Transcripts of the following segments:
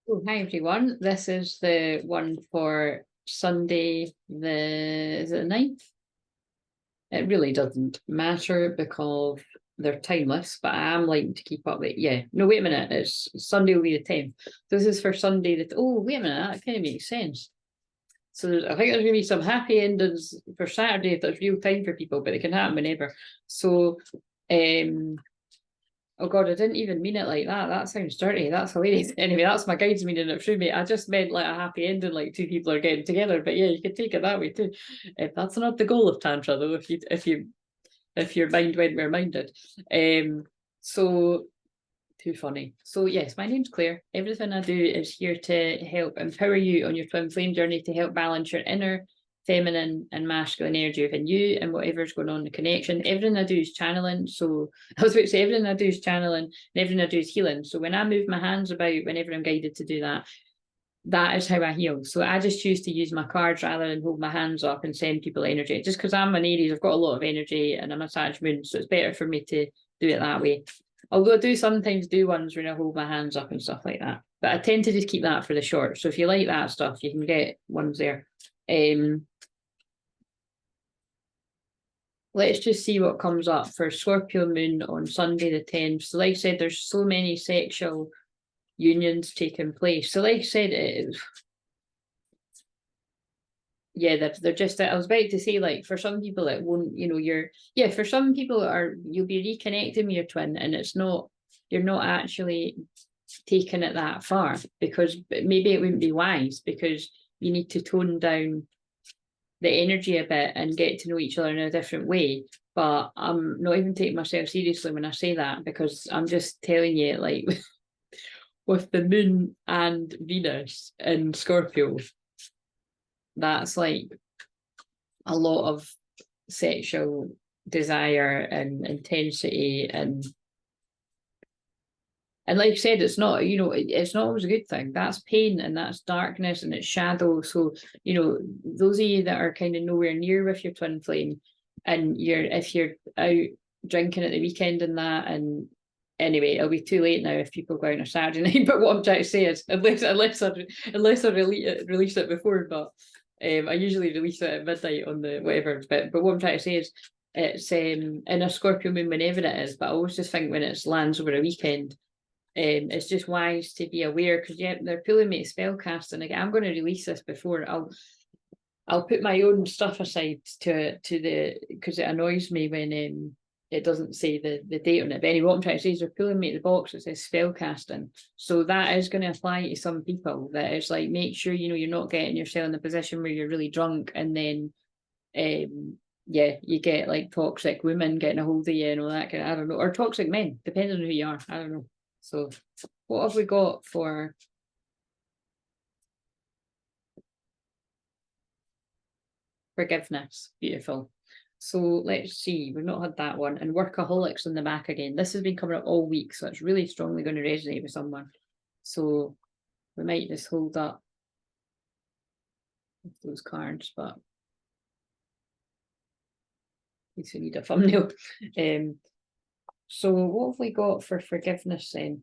Oh, hi everyone. This is the one for Sunday, is it the 9th? It really doesn't matter because they're timeless, but I am liking to keep up with, yeah. No, wait a minute. It's Sunday will be the 10th. This is for Sunday oh, wait a minute. That kind of makes sense. So I think there's going to be some happy endings for Saturday if there's real time for people, but it can happen whenever. So, oh God, I didn't even mean it like that. That sounds dirty. That's hilarious. Anyway, that's my guide's meaning it through me. I just meant like a happy ending, like two people are getting together. But yeah, you could take it that way too. That's not the goal of Tantra, though. If your mind went where mine did. So too funny. So yes, my name's Claire. Everything I do is here to help empower you on your twin flame journey, to help balance your inner feminine and masculine energy within you and whatever's going on in the connection. Everything I do is channeling. So I was about to say everything I do is channeling and everything I do is healing. So when I move my hands about, whenever I'm guided to do that, that is how I heal. So I just choose to use my cards rather than hold my hands up and send people energy. Just because I'm an Aries, I've got a lot of energy and I'm a Sag moon, so it's better for me to do it that way. Although I do sometimes do ones when I hold my hands up and stuff like that. But I tend to just keep that for the short. So if you like that stuff, you can get ones there. Let's just see what comes up for Scorpio moon on Sunday the 10th. So like I said, there's so many sexual unions taking place. So like I said, yeah, they're just, I was about to say, like, for some people it won't, for some people you'll be reconnecting with your twin and you're not actually taking it that far, because maybe it wouldn't be wise, because you need to tone down the energy a bit and get to know each other in a different way. But I'm not even taking myself seriously when I say that, because I'm just telling you, like, with the moon and Venus in Scorpio, that's like a lot of sexual desire and intensity, and like I said, it's not, it's not always a good thing. That's pain and that's darkness and it's shadow. So, those of you that are kind of nowhere near with your twin flame, and if you're out drinking at the weekend and that, and anyway, it'll be too late now if people go out on a Saturday night. But what I'm trying to say is, unless I release it before, but I usually release it at midnight on the whatever. But what I'm trying to say is, it's in a Scorpio moon whenever it is. But I always just think when it lands over a weekend, it's just wise to be aware, because they're pulling me to spell casting again. I'm going to release this before I'll put my own stuff aside because it annoys me when it doesn't say the date on it. But anyway, what I'm trying to say is they're pulling me to the box that says spell casting. So that is going to apply to some people. That it's like, make sure you're not getting yourself in a position where you're really drunk and then you get like toxic women getting a hold of you and all that kind of, I don't know, or toxic men, depending on who you are. I don't know. So what have we got for forgiveness? Beautiful. So let's see, we've not had that one. And workaholics in the back again. This has been coming up all week, so it's really strongly going to resonate with someone. So we might just hold up those cards, but in case we need a thumbnail. So what have we got for forgiveness then?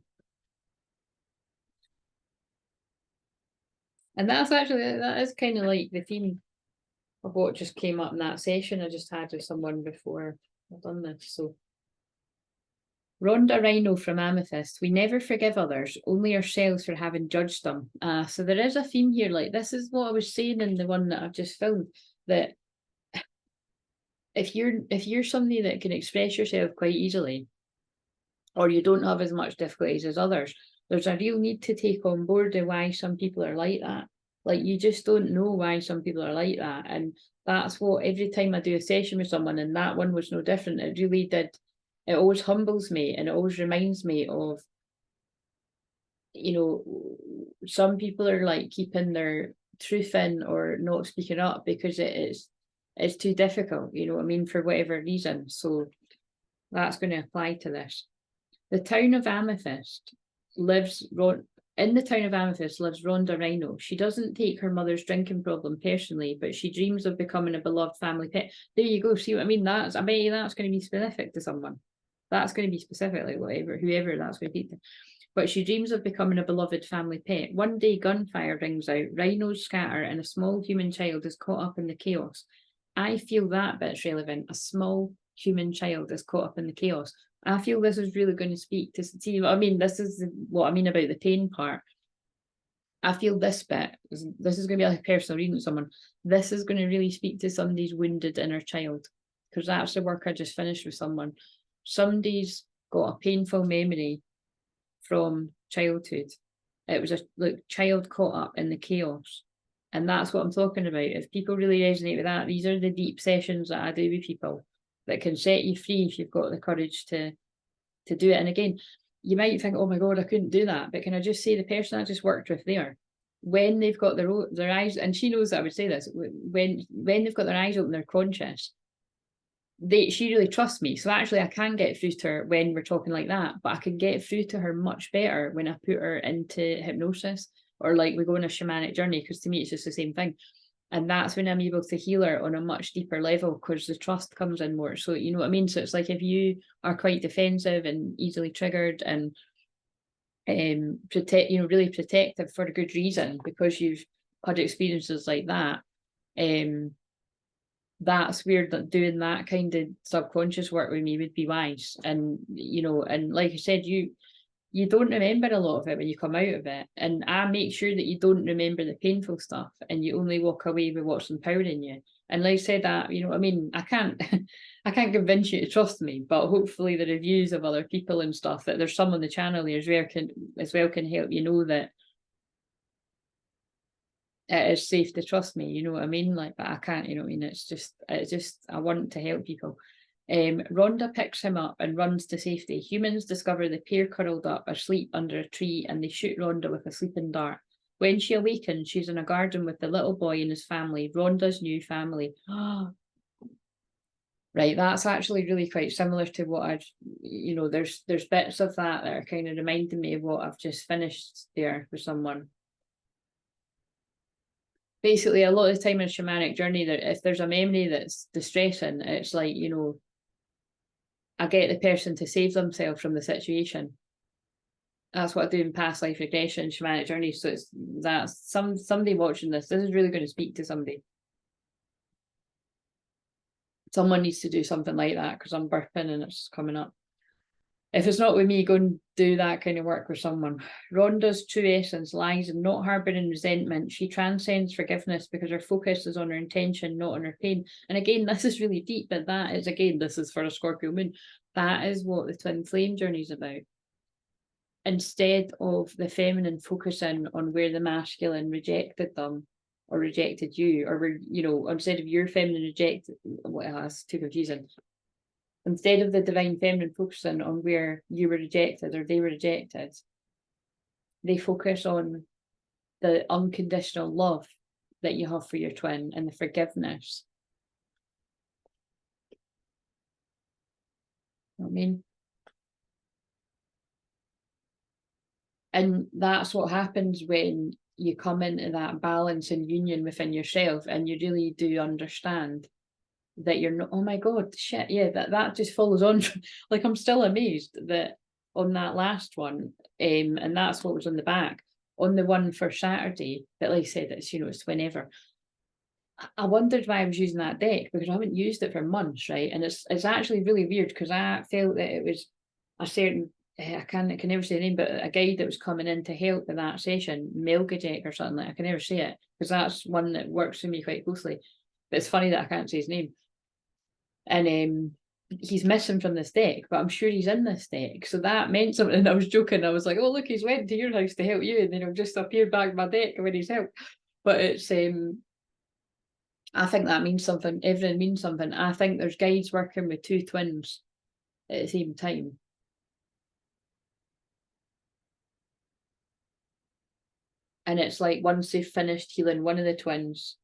And that is kind of like the theme of what just came up in that session I just had with someone before I've done this. So Rhonda Rhino from Amethyst, we never forgive others, only ourselves for having judged them. So there is a theme here, like this is what I was saying in the one that I've just filmed, that if you're somebody that can express yourself quite easily, or you don't have as much difficulties as others, there's a real need to take on board why some people are like that. Like, you just don't know why some people are like that. And that's what, every time I do a session with someone, and that one was no different, it really did, it always humbles me and it always reminds me of, some people are like keeping their truth in or not speaking up because it's too difficult, you know what I mean, for whatever reason. So that's going to apply to this. The town of Amethyst lives in the town of Amethyst lives Rhonda Rhino. She doesn't take her mother's drinking problem personally, but she dreams of becoming a beloved family pet. There you go. See what I mean? I bet you that's going to be specific to someone. That's going to be specific, like whoever that's going to be. but she dreams of becoming a beloved family pet. One day, gunfire rings out, rhinos scatter, and a small human child is caught up in the chaos. I feel that bit's relevant. A small human child is caught up in the chaos. I feel this is really going to speak to see what I mean. This is what I mean about the pain part. I feel this bit, this is going to be like a personal reading with someone. This is going to really speak to somebody's wounded inner child, because that's the work I just finished with someone. Somebody's got a painful memory from childhood. It was a child caught up in the chaos. And that's what I'm talking about. If people really resonate with that, these are the deep sessions that I do with people that can set you free if you've got the courage to do it. And again, you might think, oh my God, I couldn't do that. But can I just say the person I just worked with there, when they've got their eyes, and she knows that I would say this, when they've got their eyes open, they're conscious, she really trusts me. So actually I can get through to her when we're talking like that, but I can get through to her much better when I put her into hypnosis, or like we go on a shamanic journey, because to me it's just the same thing. And that's when I'm able to heal her on a much deeper level, because the trust comes in more. So you know what I mean? So it's like if you are quite defensive and easily triggered and really protective for a good reason, because you've had experiences like that, that's weird that doing that kind of subconscious work with me would be wise. And you know, and like I said, you don't remember a lot of it when you come out of it, and I make sure that you don't remember the painful stuff, and you only walk away with what's empowering you. And like I said, that, you know, I mean, I can't convince you to trust me, but hopefully the reviews of other people and stuff, that there's some on the channel here as well can help you know that it is safe to trust me, you know what I mean? Like, but I can't, you know what I mean? It's just I want to help people. Rhonda picks him up and runs to safety. Humans discover the pair curled up asleep under a tree, and they shoot Rhonda with a sleeping dart. When she awakens, she's in a garden with the little boy and his family, Rhonda's new family. Right, that's actually really quite similar to what I've, you know, there's bits of that are kind of reminding me of what I've just finished there with someone. Basically, a lot of the time in shamanic journey, that if there's a memory that's distressing, it's like, you know, I get the person to save themselves from the situation. That's what I do in past life regression, shamanic journey. So it's that somebody watching this is really going to speak to somebody. Someone needs to do something like that, because I'm burping and it's coming up. If it's not with me, go and do that kind of work with someone. Rhonda's true essence lies in not harbouring resentment. She transcends forgiveness because her focus is on her intention, not on her pain. And again, this is really deep, but that is, again, this is for a Scorpio moon. That is what the twin flame journey is about. Instead of the feminine focusing on where the masculine rejected them or rejected you, or were, you know, instead of your feminine rejected, well, that's too confusing. Instead of the divine feminine focusing on where you were rejected or they were rejected, they focus on the unconditional love that you have for your twin and the forgiveness. You know what I mean? And that's what happens when you come into that balance and union within yourself, and you really do understand that you're not, oh my God, shit, yeah, that just follows on. Like, I'm still amazed that on that last one, and that's what was on the back, on the one for Saturday, that, like I said, it's, you know, it's whenever. I wondered why I was using that deck, because I haven't used it for months, right? And it's actually really weird, because I felt that it was a certain, I can never say the name, but a guide that was coming in to help in that session, Melchizedek or something, like, I can never say it, because that's one that works for me quite closely. But it's funny that I can't say his name. And he's missing from this deck, but I'm sure he's in this deck. So that meant something. And I was joking. I was like, oh, look, he's went to your house to help you. And then he'll just appear back in my deck when he's helped. But it's, I think that means something. Everything means something. I think there's guides working with two twins at the same time. And it's like, once they've finished healing one of the twins,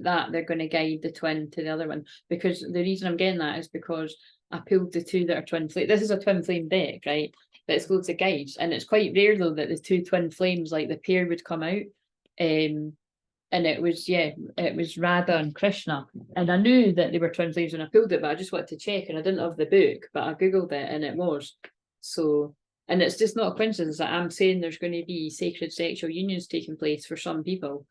that they're going to guide the twin to the other one. Because the reason I'm getting that is because I pulled the two that are twin flame. This is a twin flame deck, right? But it's loads of guides, and it's quite rare though that the two twin flames, like the pair, would come out. And it was, yeah, it was Radha and Krishna, and I knew that they were twin flames when I pulled it, but I just wanted to check, and I didn't have the book, but I googled it and it was. So And it's just not a coincidence that I'm saying there's going to be sacred sexual unions taking place for some people.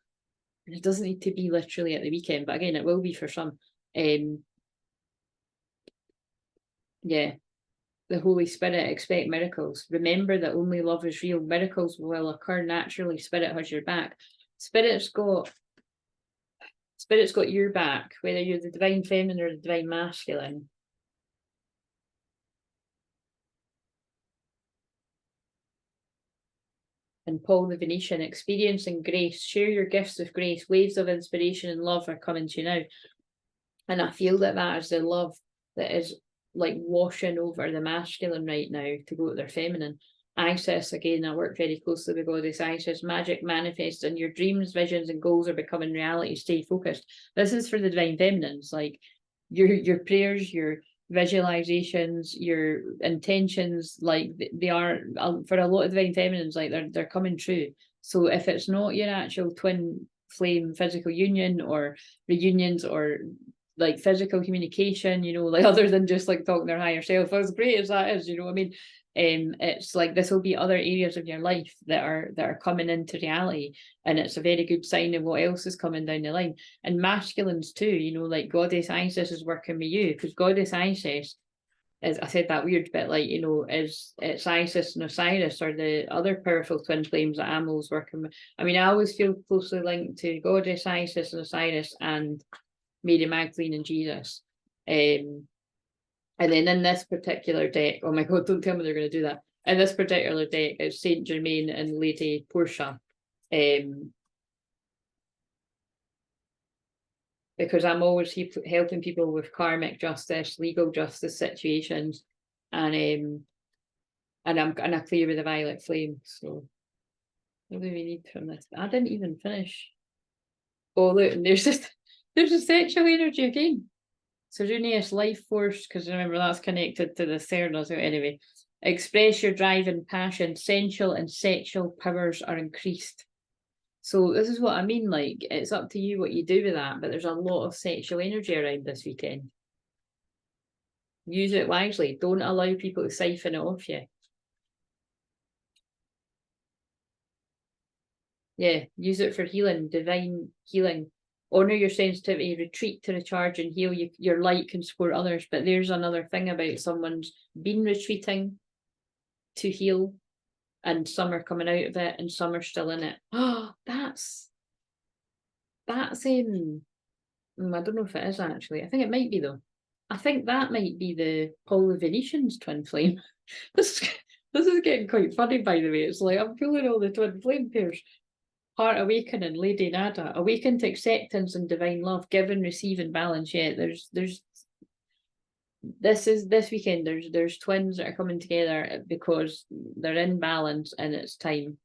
And it doesn't need to be literally at the weekend, but again, it will be for some. Yeah. The Holy Spirit, expect miracles. Remember that only love is real. Miracles will occur naturally. Spirit has your back. Spirit's got your back, whether you're the divine feminine or the divine masculine. And Paul the Venetian, experiencing grace, share your gifts of grace. Waves of inspiration and love are coming to you now. And I feel that is the love that is like washing over the masculine right now to go to their feminine. Isis, again, I work very closely with goddess Isis. Magic manifests and your dreams, visions, and goals are becoming reality. Stay focused. This is for the divine feminines, like your prayers, your visualizations, your intentions, like they are for a lot of divine feminines, like they're coming true. So if it's not your actual twin flame physical union or reunions or like physical communication, you know, like other than just like talking their higher self, as great as that is, you know what I mean? It's like this will be other areas of your life that are coming into reality, and it's a very good sign of what else is coming down the line. And masculines too, you know, like goddess Isis is working with you, because goddess Isis is, I said that weird bit, like, you know, it's Isis and Osiris are the other powerful twin flames that Amel's working with. I mean, I always feel closely linked to goddess Isis and Osiris and Mary Magdalene and Jesus. And then in this particular deck, oh my God, don't tell me they're going to do that. In this particular deck, it's Saint Germain and Lady Portia. Because I'm always helping people with karmic justice, legal justice situations, and I clear with the violet flame. So what do we need from this? I didn't even finish. Oh look, and there's a sexual energy again. Serenius, life force, because remember that's connected to the third as well. Anyway, express your drive and passion. Sensual and sexual powers are increased. So this is what I mean, like, it's up to you what you do with that, but there's a lot of sexual energy around this weekend. Use it wisely. Don't allow people to siphon it off you. Yeah, use it for healing, divine healing. Honor your sensitivity, retreat to recharge and heal. Your light can support others, but there's another thing about someone's been retreating to heal, and some are coming out of it and some are still in it. Oh, that's I don't know if it is actually. I think it might be though. I think that might be the Paul the Venetian's twin flame. This is getting quite funny, by the way. It's like I'm pulling all the twin flame pairs. Heart awakening, Lady Nada, awaken to acceptance and divine love, give and receive and balance. Yeah, there's this weekend. There's twins that are coming together because they're in balance and it's time.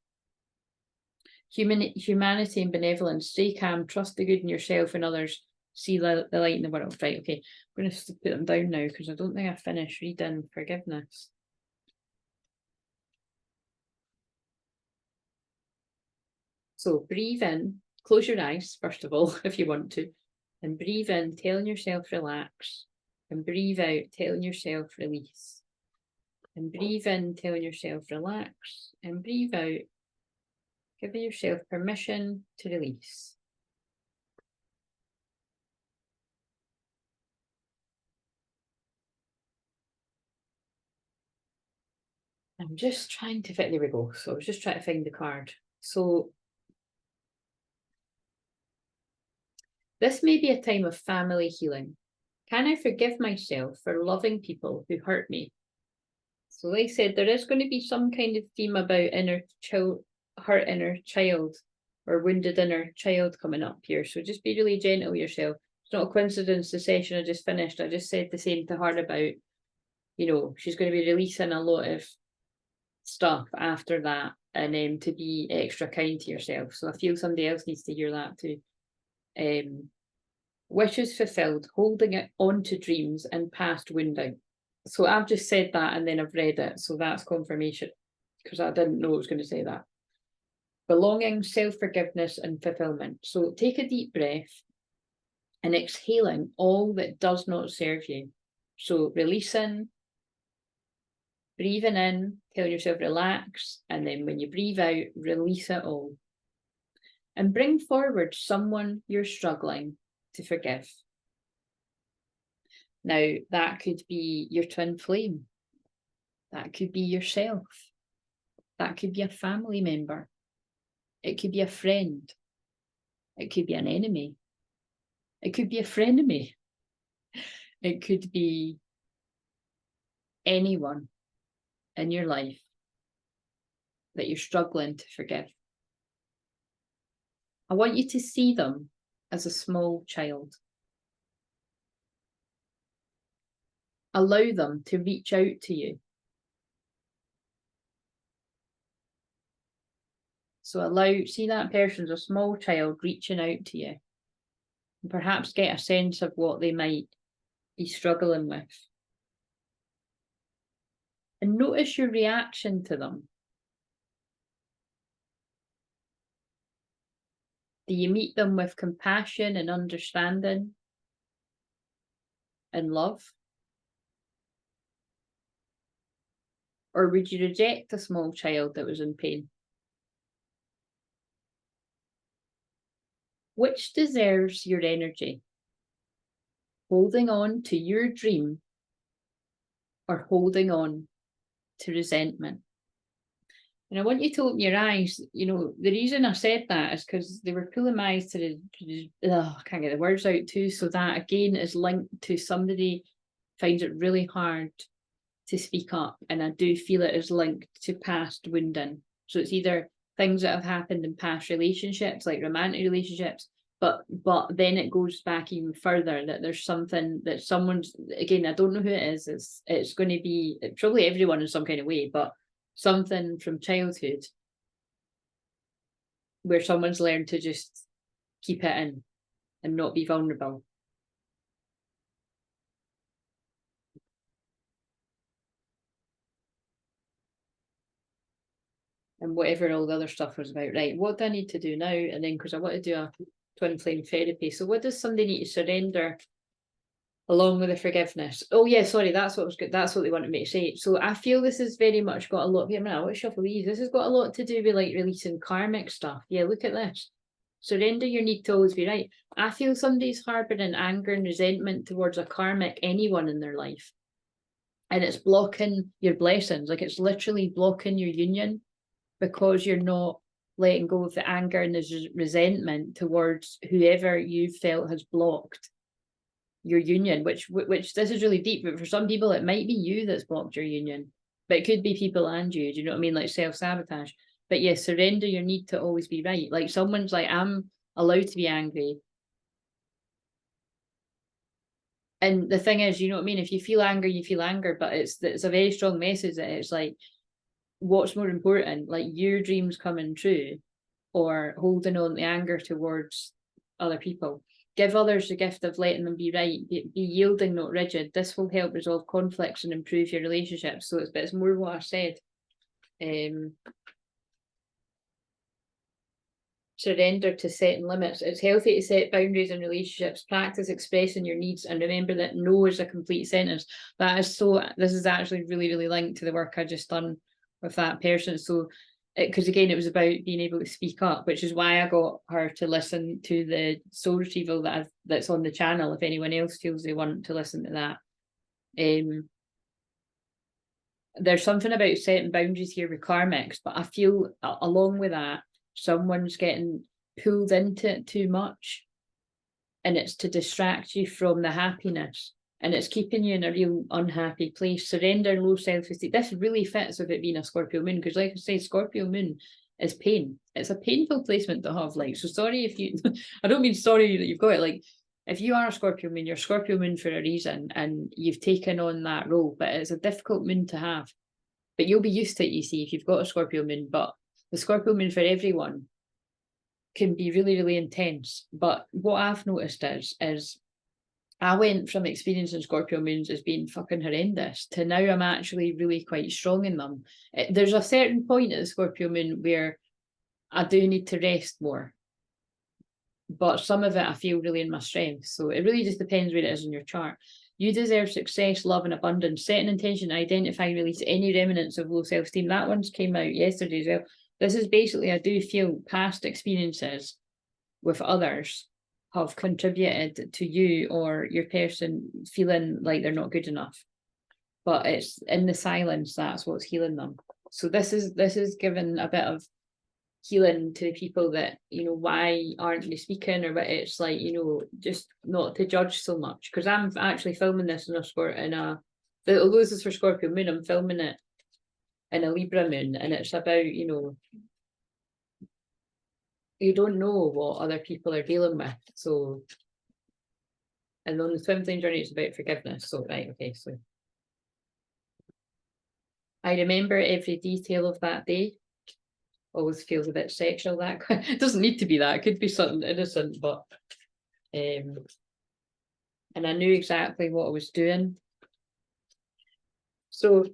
Humanity and benevolence. Stay calm. Trust the good in yourself and others. See the light in the world. Right. Okay. I'm going to put them down now because I don't think I finished reading forgiveness. So breathe in, close your eyes, first of all, if you want to, and breathe in, telling yourself relax, and breathe out, telling yourself release, and breathe in, telling yourself relax, and breathe out, giving yourself permission to release. I'm just trying to fit, there we go. So I was just trying to find the card. So this may be a time of family healing. Can I forgive myself for loving people who hurt me? So they said there is going to be some kind of theme about hurt inner child or wounded inner child coming up here. So just be really gentle with yourself. It's not a coincidence the session I just finished. I just said the same to her about, you know, she's going to be releasing a lot of stuff after that, and to be extra kind to yourself. So I feel somebody else needs to hear that too. Wishes fulfilled, holding it on to dreams and past wounding. So I've just said that and then I've read it. So that's confirmation because I didn't know I was going to say that. Belonging, self-forgiveness and fulfillment. So take a deep breath and exhaling all that does not serve you. So releasing Breathing in, telling yourself relax, and then when you breathe out, release it all. And bring forward someone you're struggling to forgive. Now, that could be your twin flame. That could be yourself. That could be a family member. It could be a friend. It could be an enemy. It could be a frenemy. It could be anyone in your life that you're struggling to forgive. I want you to see them as a small child. Allow them to reach out to you. So see that person's a small child reaching out to you. And perhaps get a sense of what they might be struggling with. And notice your reaction to them. Do you meet them with compassion and understanding and love? Or would you reject a small child that was in pain? Which deserves your energy? Holding on to your dream or holding on to resentment? And I want you to open your eyes. You know, the reason I said that is because they were pulling my eyes to I can't get the words out too. So that again is linked to somebody finds it really hard to speak up. And I do feel it is linked to past wounding. So it's either things that have happened in past relationships, like romantic relationships, but then it goes back even further, that there's something that someone's, again, I don't know who it is, it's going to be probably everyone in some kind of way, but something from childhood where someone's learned to just keep it in and not be vulnerable. And whatever all the other stuff was about, right? What do I need to do now? And then, because I want to do a twin flame therapy. So what does somebody need to surrender along with the forgiveness? Oh yeah, sorry, that's what was good. That's what they wanted me to say. So I feel this has very much got a lot. I want to shuffle these. This has got a lot to do with like releasing karmic stuff. Yeah, look at this. Surrender your need to always be right. I feel somebody's harboring anger and resentment towards a karmic anyone in their life. And it's blocking your blessings. Like it's literally blocking your union because you're not letting go of the anger and the resentment towards whoever you felt has blocked your union, which this is really deep, but for some people it might be you that's blocked your union, but it could be people and you, do you know what I mean? Like self-sabotage. But yes, surrender your need to always be right. Like someone's like, I'm allowed to be angry. And the thing is, you know what I mean? If you feel anger, you feel anger, but it's a very strong message that it's like, what's more important, like your dreams coming true or holding on to anger towards other people? Give others the gift of letting them be right, be yielding, not rigid. This will help resolve conflicts and improve your relationships. So it's more what I said. Surrender to setting limits. It's healthy to set boundaries in relationships. Practice expressing your needs and remember that no is a complete sentence. This is actually really, really linked to the work I just done with that person. So because again, it was about being able to speak up, which is why I got her to listen to the soul retrieval that's on the channel. If anyone else feels they want to listen to that, there's something about setting boundaries here with karmics, but I feel along with that, someone's getting pulled into it too much, and it's to distract you from the happiness. And it's keeping you in a real unhappy place. Surrender, low self-esteem. This really fits with it being a Scorpio moon, because like I say, Scorpio moon is pain. It's a painful placement to have. Like, so sorry if you, I don't mean sorry that you've got it. Like, if you are a Scorpio moon, you're Scorpio moon for a reason, and you've taken on that role, but it's a difficult moon to have. But you'll be used to it, you see, if you've got a Scorpio moon. But the Scorpio moon for everyone can be really, really intense. But what I've noticed is I went from experiencing Scorpio moons as being fucking horrendous to now I'm actually really quite strong in them. There's a certain point at the Scorpio moon where I do need to rest more, but some of it I feel really in my strength. So it really just depends where it is in your chart. You deserve success, love, and abundance. Set an intention, identify and release any remnants of low self-esteem. That one's came out yesterday as well. This is basically, I do feel past experiences with others have contributed to you or your person feeling like they're not good enough. But it's in the silence, that's what's healing them. So this is giving a bit of healing to the people that, you know, why aren't they speaking, or what it's like, you know, just not to judge so much. Because I'm actually filming this in although this is for Scorpio moon, I'm filming it in a Libra moon, and it's about, you know, you don't know what other people are dealing with. So, and on the twin flame journey, it's about forgiveness. So, right, okay, so I remember every detail of that day. Always feels a bit sexual. That it doesn't need to be that. It could be something innocent, but and I knew exactly what I was doing. So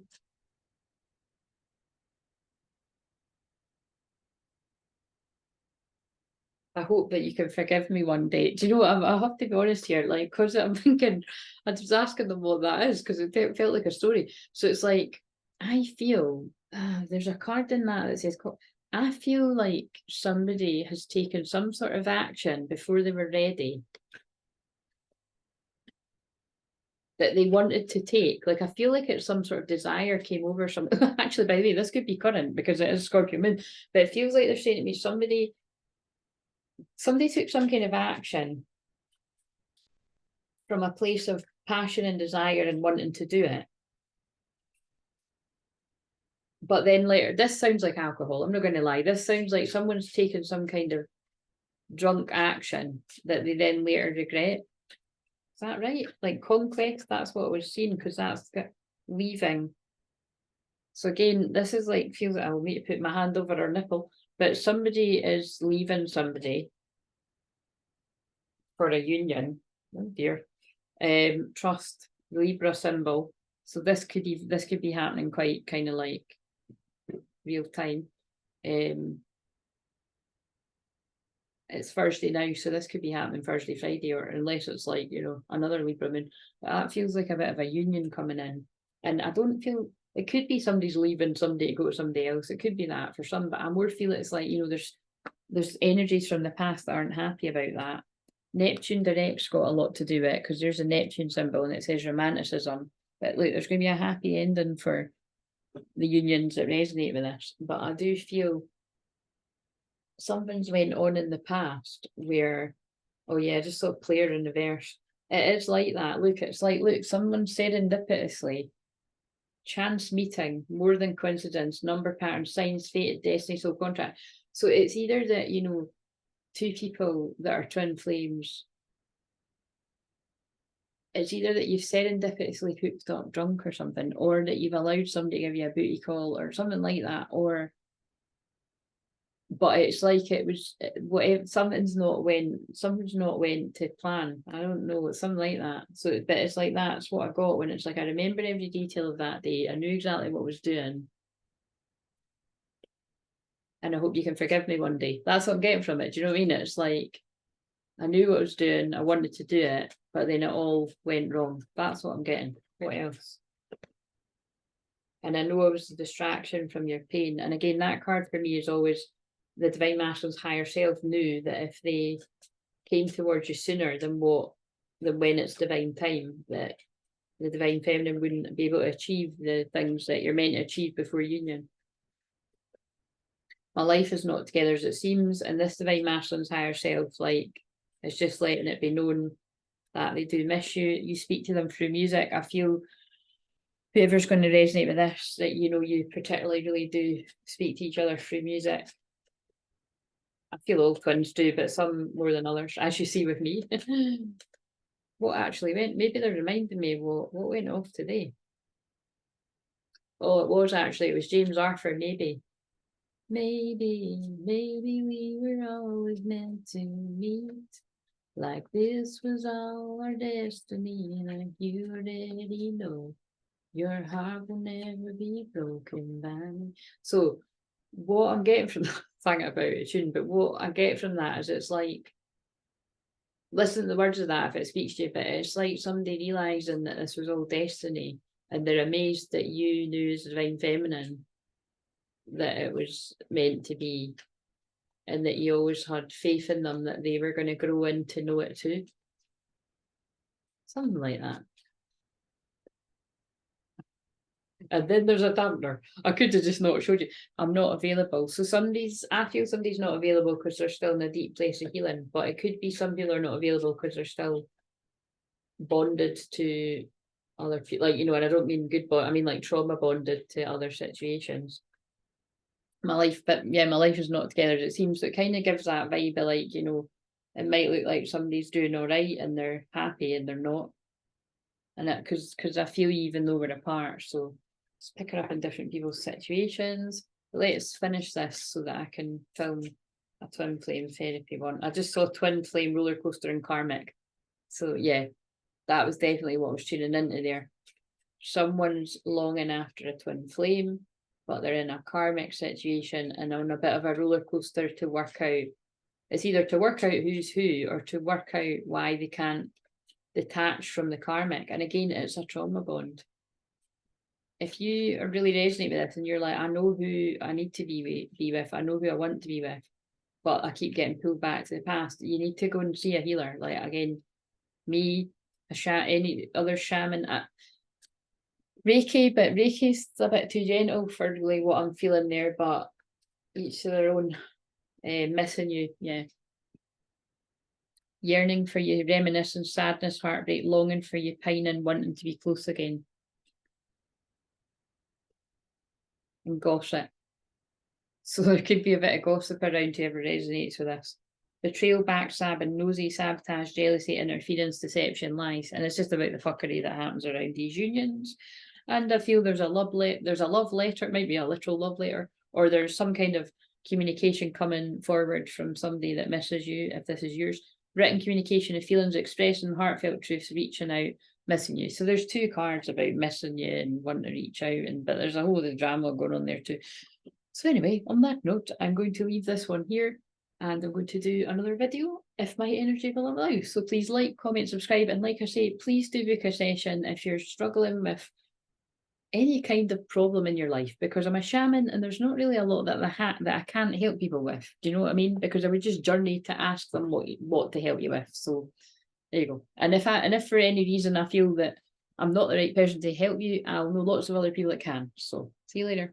I hope that you can forgive me one day. Do you know what? I have to be honest here, like, because I'm thinking, I was asking them what that is, because it felt like a story. So it's like, I feel, there's a card in that says, I feel like somebody has taken some sort of action before they were ready that they wanted to take. Like, I feel like it's some sort of desire came over something. Actually, by the way, this could be current because it is Scorpio moon, but it feels like they're saying to me, somebody took some kind of action from a place of passion and desire and wanting to do it. But then later, this sounds like alcohol, I'm not going to lie, this sounds like someone's taken some kind of drunk action that they then later regret. Is that right? Like conquest, that's what I was seeing, because that's leaving. So again, this is like, feels like I'll need to put my hand over her nipple, but somebody is leaving somebody for a union. Oh dear. Trust, Libra symbol. So this could be happening quite kind of like real time. It's Thursday now, so this could be happening Thursday, Friday, or unless it's like, you know, another Libra moon. But that feels like a bit of a union coming in. And I don't feel, it could be somebody's leaving somebody to go to somebody else. It could be that for some, but I more feel it's like, you know, there's energies from the past that aren't happy about that. Neptune direct's got a lot to do with it, because there's a Neptune symbol and it says romanticism. But look, there's going to be a happy ending for the unions that resonate with this. But I do feel something's went on in the past where, oh yeah, I just saw Claire in the verse. It is like that. Look, it's like, look, someone serendipitously, chance meeting, more than coincidence, number pattern, signs, fate, destiny, soul contract. So it's either that, you know, two people that are twin flames, it's either that you've serendipitously hooked up drunk or something, or that you've allowed somebody to give you a booty call or something like that, or but it's like it was whatever, something's not went to plan. I don't know, something like that. So but it's like that's what I got when it's like I remember every detail of that day. I knew exactly what I was doing. And I hope you can forgive me one day. That's what I'm getting from it. Do you know what I mean? It's like I knew what I was doing, I wanted to do it, but then it all went wrong. That's what I'm getting. What else? And I know it was a distraction from your pain. And again, that card for me is always the Divine Masculine's higher self knew that if they came towards you sooner than when it's divine time, that the Divine Feminine wouldn't be able to achieve the things that you're meant to achieve before union. My life is not together as it seems, and this Divine Masculine's higher self, like, it's just letting it be known that they do miss you. You speak to them through music. I feel whoever's going to resonate with this, that, you know, you particularly really do speak to each other through music. I feel all twins do, but some more than others, as you see with me. What actually went? Maybe they're reminding me what went off today. Oh, it was James Arthur, maybe. Maybe we were always meant to meet. Like this was all our destiny, like you already know. Your heart will never be broken by me. So what I'm getting from that, thinking about a tune, but what I get from that is it's like listen to the words of that if it speaks to you, but it's like somebody realising that this was all destiny, and they're amazed that you knew as divine feminine that it was meant to be, and that you always had faith in them that they were going to grow into know it too. Something like that. And then there's a dampener. I could have just not showed you. I'm not available. So I feel somebody's not available because they're still in a deep place of healing, but it could be some people are not available because they're still bonded to other people. Like, you know, and I don't mean good, but I mean like trauma bonded to other situations. My life is not together. It seems that kind of gives that vibe of like, you know, it might look like somebody's doing all right and they're happy and they're not. And that because I feel even though we're apart. So it's picking up in different people's situations. Let's finish this so that I can film a twin flame therapy one. I just saw twin flame roller coaster and karmic. So yeah, that was definitely what I was tuning into there. Someone's longing after a twin flame, but they're in a karmic situation and on a bit of a roller coaster to work out. It's either to work out who's who or to work out why they can't detach from the karmic. And again, it's a trauma bond. If you are really resonate with this and you're like, I know who I need to be with, I know who I want to be with, but I keep getting pulled back to the past, you need to go and see a healer. Like again, me, any other shaman, Reiki, but Reiki's a bit too gentle for really what I'm feeling there, but each to their own. Missing you, yeah. Yearning for you, reminiscence, sadness, heartbreak, longing for you, pining, wanting to be close again. And gossip. So there could be a bit of gossip around whoever resonates with this. Betrayal, backstabbing, nosy, sabotage, jealousy, interference, deception, lies. And it's just about the fuckery that happens around these unions. And I feel there's a love letter, it might be a literal love letter, or there's some kind of communication coming forward from somebody that misses you, if this is yours. Written communication of feelings, expressing heartfelt truths, reaching out, missing you. So there's two cards about missing you and wanting to reach out, but there's a whole other drama going on there too. So anyway, on that note, I'm going to leave this one here, and I'm going to do another video if my energy will allow. So please like, comment, subscribe, and like I say, please do book a session if you're struggling with any kind of problem in your life, because I'm a shaman and there's not really a lot that I can't help people with. Do you know what I mean? Because I would just journey to ask them what to help you with. So there you go. And if for any reason I feel that I'm not the right person to help you, I'll know lots of other people that can. So see you later.